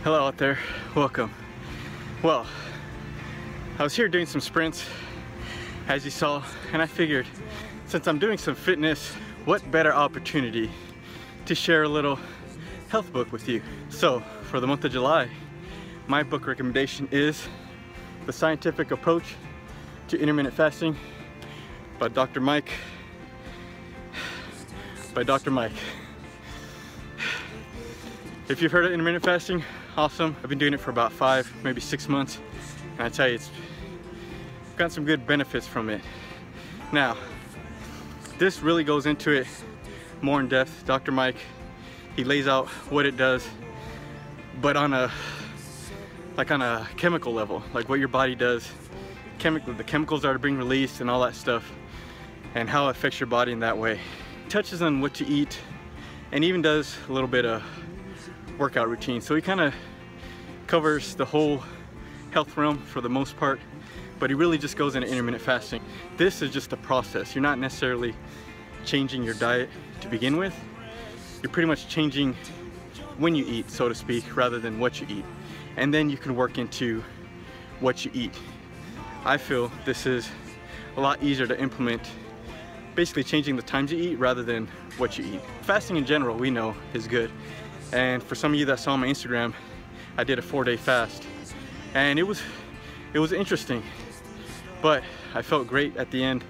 Hello out there, welcome. Well, I was here doing some sprints, as you saw, and I figured since I'm doing some fitness, what better opportunity to share a little health book with you. So for the month of July, my book recommendation is The Scientific Approach to Intermittent Fasting by Dr. Mike. If you've heard of intermittent fasting, awesome. I've been doing it for about 5, maybe 6 months, and I tell you, it's got some good benefits from it. Now, this really goes into it more in depth. Dr. Mike, he lays out what it does, but on a chemical level, like what your body does, the chemicals that are being released and all that stuff, and how it affects your body in that way. It touches on what you eat, and even does a little bit of workout routine. So he kind of covers the whole health realm for the most part, but he really just goes into intermittent fasting. This is just a process. You're not necessarily changing your diet to begin with. You're pretty much changing when you eat, so to speak, rather than what you eat. And then you can work into what you eat. I feel this is a lot easier to implement, basically changing the times you eat rather than what you eat. Fasting in general, we know, is good. And for some of you that saw my Instagram, I did a 4-day fast, and it was interesting, but I felt great at the end.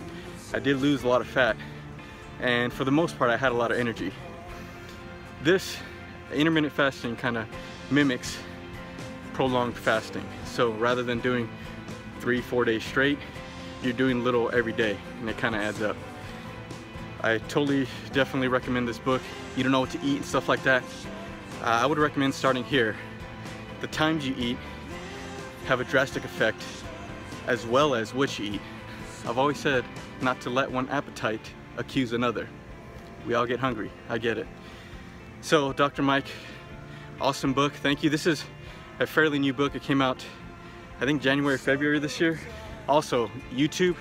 I did lose a lot of fat, and for the most part I had a lot of energy. This intermittent fasting kind of mimics prolonged fasting. So rather than doing 3-4 days straight, you're doing little every day, and it kind of adds up. I definitely recommend this book. You don't know what to eat and stuff like that, I would recommend starting here. The times you eat have a drastic effect, as well as what you eat. I've always said not to let one appetite accuse another. We all get hungry, I get it. So Dr. Mike, awesome book, thank you. This is a fairly new book. It came out, I think, January, February this year. Also, YouTube,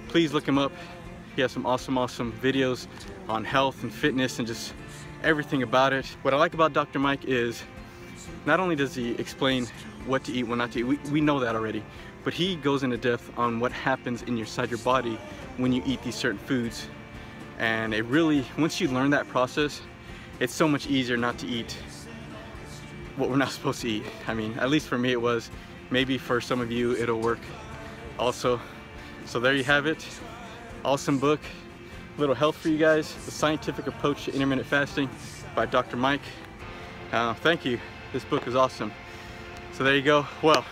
please look him up. He has some awesome videos on health and fitness and just everything about it. What I like about Dr. Mike is not only does he explain what to eat, what not to eat, we know that already, but he goes into depth on what happens inside your body when you eat these certain foods. And it really, once you learn that process, it's so much easier not to eat what we're not supposed to eat. I mean, at least for me it was. Maybe for some of you it'll work also. So there you have it. Awesome book. Little health for you guys. The Scientific Approach to Intermittent Fasting by Dr. Mike. Thank you. This book is awesome. So there you go. Well,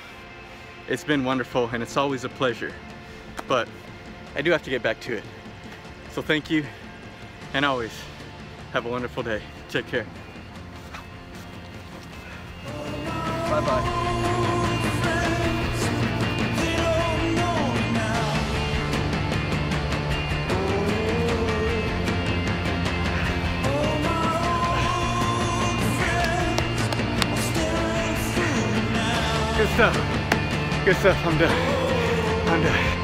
it's been wonderful and it's always a pleasure, but I do have to get back to it. So thank you, and always have a wonderful day. Take care. Bye-bye. Good stuff. I'm done.